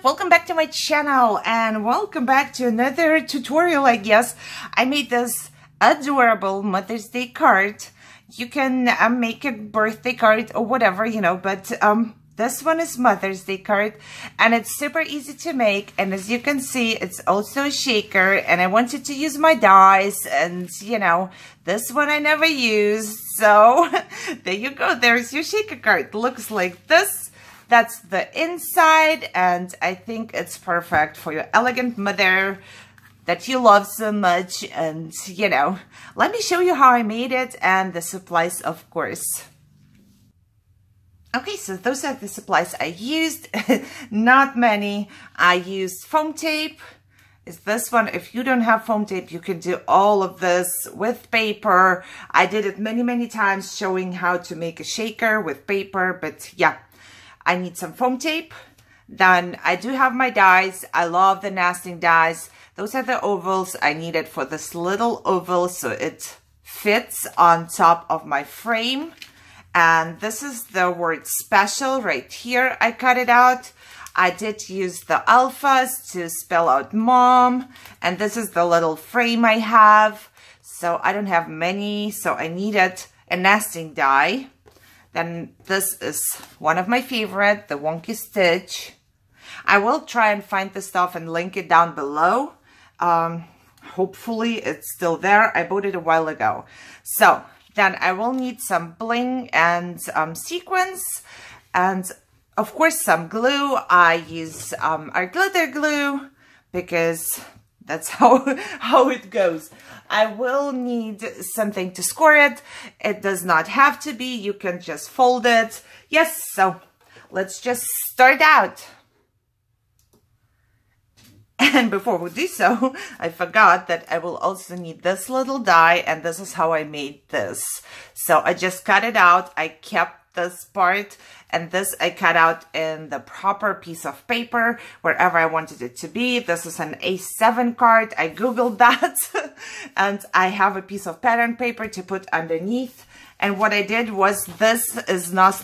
up? Welcome back to my channel and welcome back to another tutorial, I guess. I made this adorable Mother's Day card. You can make a birthday card or whatever, you know, but this one is Mother's Day card and it's super easy to make. And as you can see, it's also a shaker and I wanted to use my dies and, you know, this one I never used. So there you go. There's your shaker card. Looks like this. That's the inside, and I think it's perfect for your elegant mother that you love so much. And, you know, let me show you how I made it and the supplies, of course. Okay, so those are the supplies I used. Not many. I used foam tape. Is this one. If you don't have foam tape, you can do all of this with paper. I did it many times showing how to make a shaker with paper, but yeah. I need some foam tape. Then I do have my dies. I love the nesting dies. Those are the ovals I needed for this little oval so it fits on top of my frame. And this is the word special right here. I cut it out. I did use the alphas to spell out mom. And this is the little frame I have. So I don't have many. So I needed a nesting die. Then this is one of my favorite, the Wonky Stitch. I will try and find the stuff and link it down below. Hopefully it's still there. I bought it a while ago. So then I will need some bling and sequins and of course some glue. I use our glitter glue because that's how it goes. I will need something to score it. It does not have to be. You can just fold it. Yes, so let's just start out. And before we do so, I forgot that I will also need this little die, and this is how I made this. So I just cut it out. I kept this part, and this I cut out in the proper piece of paper wherever I wanted it to be. This is an A7 card. I googled that and I have a piece of pattern paper to put underneath. And what I did was, this is not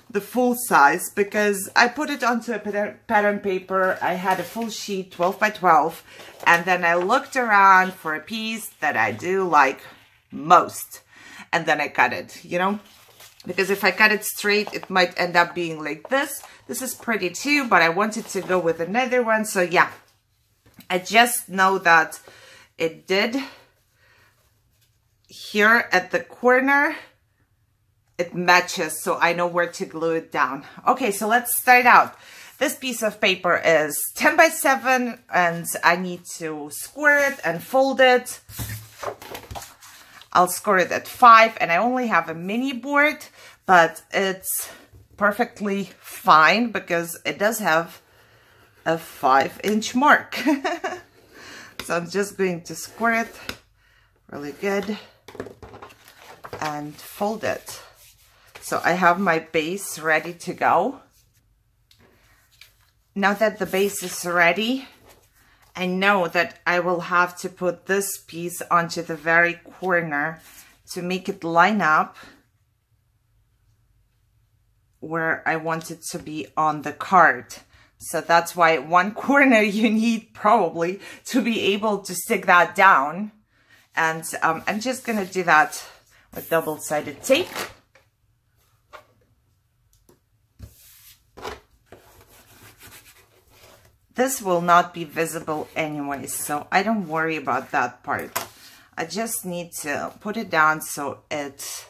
the full size because I put it onto a pattern paper. I had a full sheet, 12 by 12, and then I looked around for a piece that I do like most, and then I cut it, you know. Because if I cut it straight, it might end up being like this. This is pretty too, but I wanted to go with another one. So yeah, I just know that it did here at the corner. It matches, so I know where to glue it down. Okay, so let's start out. This piece of paper is 10 by 7, and I need to square it and fold it. I'll score it at 5, and I only have a mini board, but it's perfectly fine because it does have a 5-inch mark. So I'm just going to square it really good and fold it. So I have my base ready to go. Now that the base is ready, I know that I will have to put this piece onto the very corner to make it line up where I want it to be on the card. So that's why one corner you need probably to be able to stick that down. And I'm just gonna do that with double-sided tape. This will not be visible anyway, so I don't worry about that part. I just need to put it down so it's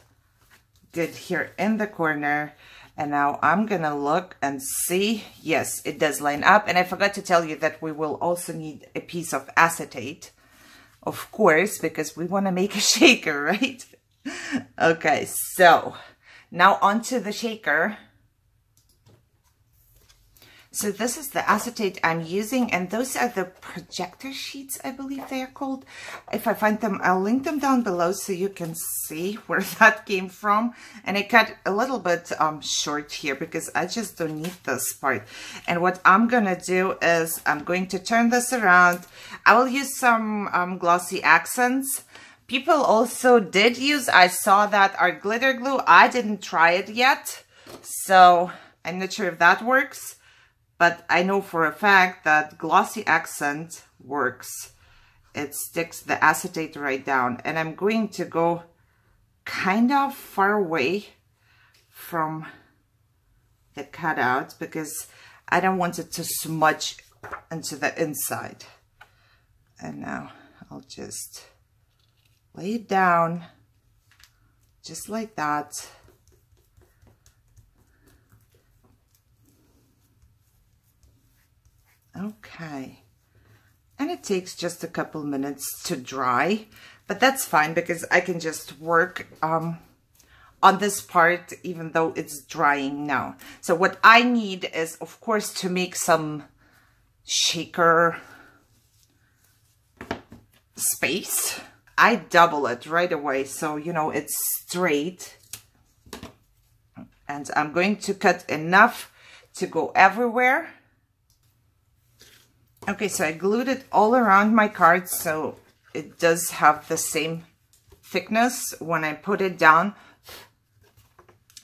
good here in the corner. And now I'm gonna look and see. Yes, it does line up. And I forgot to tell you that we will also need a piece of acetate, of course, because we want to make a shaker, right? Okay, so now onto the shaker. So this is the acetate I'm using, and those are the projector sheets, I believe they are called. If I find them, I'll link them down below so you can see where that came from. And I cut a little bit short here because I just don't need this part. And what I'm gonna do is I'm going to turn this around. I will use some Glossy Accents. People also did use, I saw that, our glitter glue. I didn't try it yet, so I'm not sure if that works. but I know for a fact that Glossy Accent works. It sticks the acetate right down, and I'm going to go kind of far away from the cutout because I don't want it to smudge into the inside. And now I'll just lay it down just like that. Okay. And it takes just a couple minutes to dry, but that's fine because I can just work on this part even though it's drying now. So what I need is, of course, to make some shaker space. I double it right away so you know it's straight, and I'm going to cut enough to go everywhere. Okay, so I glued it all around my card so it does have the same thickness when I put it down,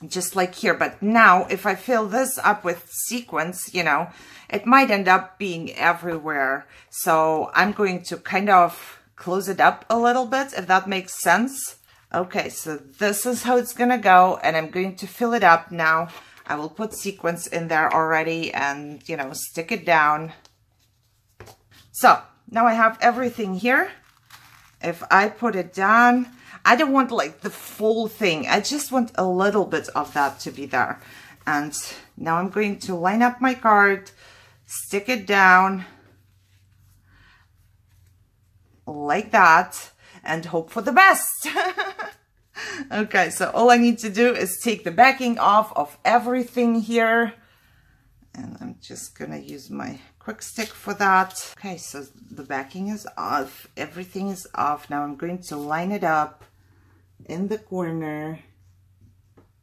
just like here. But now if I fill this up with sequins, you know, it might end up being everywhere. So I'm going to kind of close it up a little bit, if that makes sense. Okay, so this is how it's gonna go, and I'm going to fill it up now. I will put sequins in there already and, you know, stick it down. So now I have everything here. If I put it down, I don't want like the full thing. I just want a little bit of that to be there. And now I'm going to line up my card, stick it down like that, and hope for the best. Okay, so all I need to do is take the backing off of everything here. And I'm just gonna use my quick stick for that. Okay, so the backing is off, everything is off. Now I'm going to line it up in the corner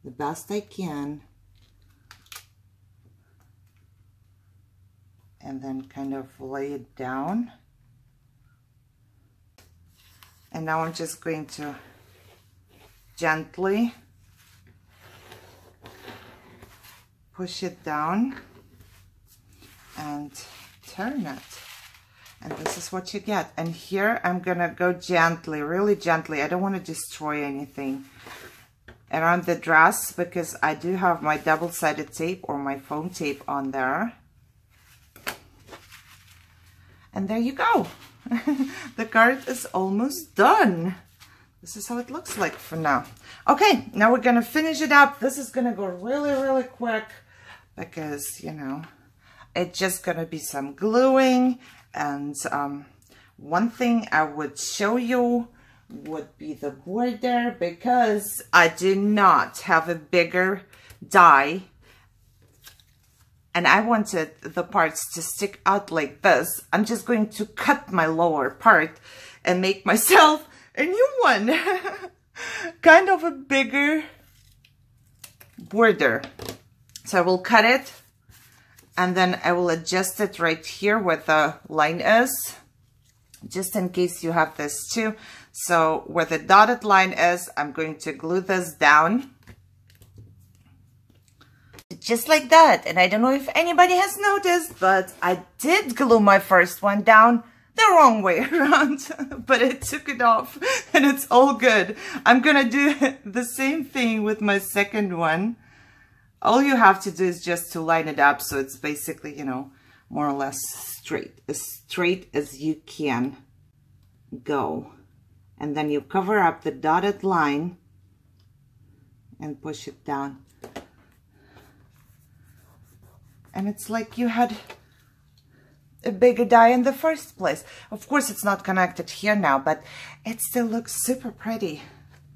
the best I can, and then kind of lay it down. And now I'm just going to gently push it down and turn it, and this is what you get. And here I'm gonna go gently, really gently. I don't want to destroy anything around the dress because I do have my double-sided tape or my foam tape on there. And there you go. The card is almost done. This is how it looks like for now. Okay, now we're gonna finish it up. This is gonna go really, really quick because, you know, it's just gonna be some gluing. And one thing I would show you would be the border, because I do not have a bigger die and I wanted the parts to stick out like this. I'm just going to cut my lower part and make myself a new one. Kind of a bigger border. So I will cut it, and then I will adjust it right here where the line is, just in case you have this too. So where the dotted line is, I'm going to glue this down. Just like that. And I don't know if anybody has noticed, but I did glue my first one down the wrong way around, but it took it off and it's all good. I'm gonna do the same thing with my second one. All you have to do is just to line it up so it's basically, you know, more or less straight as you can go. And then you cover up the dotted line and push it down. And it's like you had a bigger die in the first place. Of course, it's not connected here now, but it still looks super pretty.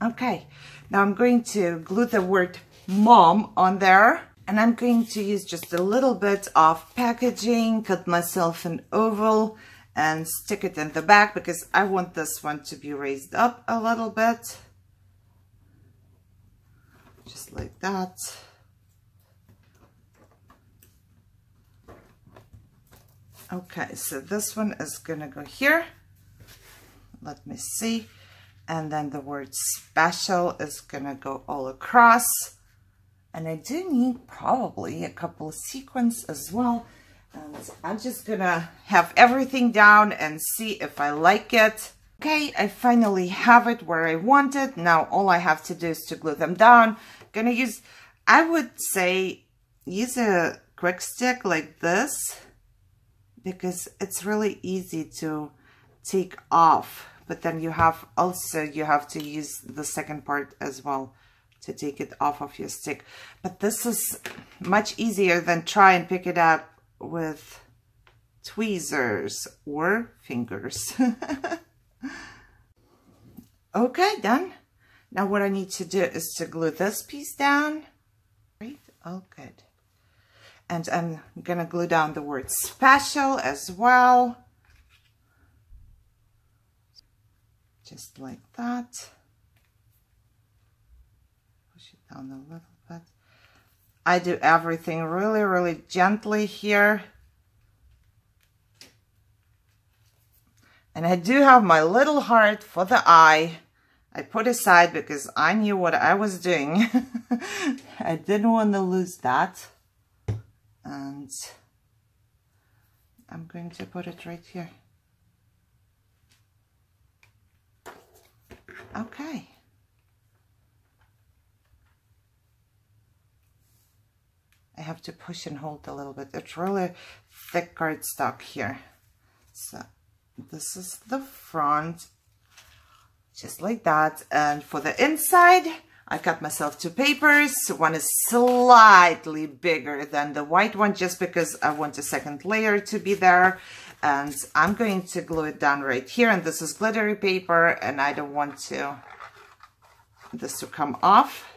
Okay, now I'm going to glue the word mom on there, and I'm going to use just a little bit of packaging, cut myself an oval and stick it in the back because I want this one to be raised up a little bit, just like that. Okay, so this one is gonna go here. Let me see. And then the word special is gonna go all across. And I do need probably a couple of sequins as well. And I'm just gonna have everything down and see if I like it. Okay, I finally have it where I want it. Now all I have to do is to glue them down. Gonna use, I would say, use a quick stick like this, because it's really easy to take off. But then you have to use the second part as well to take it off of your stick. But this is much easier than try and pick it up with tweezers or fingers. Okay, done. Now what I need to do is to glue this piece down. Right, oh good. And I'm gonna glue down the word special as well. Just like that. Push it down a little bit. I do everything really, really gently here. And I do have my little heart for the eye. I put aside because I knew what I was doing. I didn't want to lose that. And I'm going to put it right here. Okay. I have to push and hold a little bit. It's really thick cardstock here. So this is the front, just like that. And for the inside, I cut myself two papers. One is slightly bigger than the white one, just because I want a second layer to be there. And I'm going to glue it down right here. And this is glittery paper, and I don't want this to come off.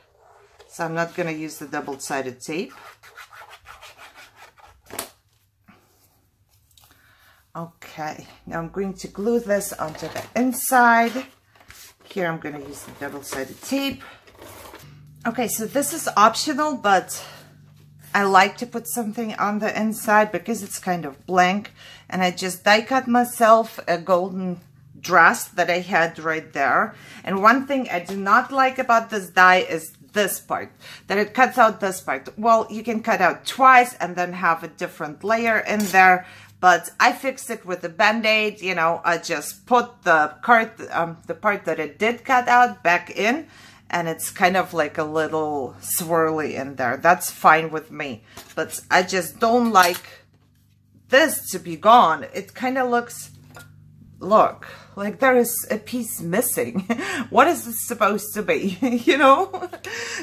So I'm not going to use the double-sided tape. Okay, now I'm going to glue this onto the inside. Here I'm going to use the double-sided tape. Okay, so this is optional, but I like to put something on the inside because it's kind of blank. And I just die cut myself a golden dress that I had right there. And one thing I do not like about this die is this part, that it cuts out this part. Well, you can cut out twice and then have a different layer in there. But I fixed it with a Band-Aid, you know, I just put the part that it did cut out back in, and it's kind of like a little swirly in there. That's fine with me. But I just don't like this to be gone. It kind of looks, look, like there is a piece missing. What is this supposed to be? You know,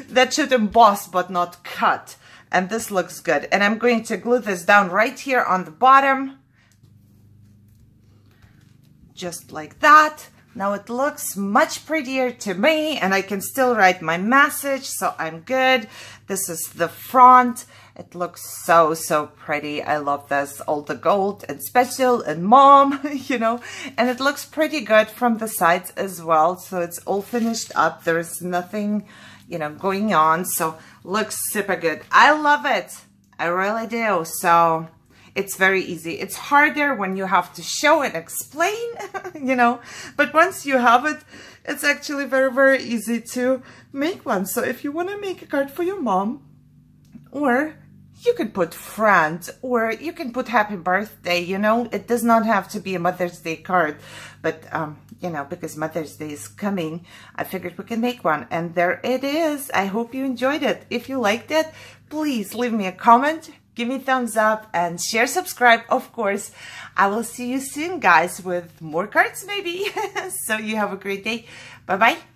that should emboss but not cut. And this looks good. And I'm going to glue this down right here on the bottom. Just like that. Now it looks much prettier to me, and I can still write my message, so I'm good. This is the front. It looks so, so pretty. I love this. All the gold and special and mom, you know. And it looks pretty good from the sides as well. So it's all finished up. There's nothing, you know, going on. So looks super good. I love it. I really do. So it's very easy. It's harder when you have to show and explain, you know, but once you have it, it's actually very, very easy to make one. So if you want to make a card for your mom, or you can put friend, or you can put happy birthday, you know, it does not have to be a Mother's Day card, but, you know, because Mother's Day is coming, I figured we can make one, and there it is. I hope you enjoyed it. If you liked it, please leave me a comment, give me a thumbs up, and share, subscribe, of course. I will see you soon, guys, with more cards maybe. So you have a great day. Bye-bye.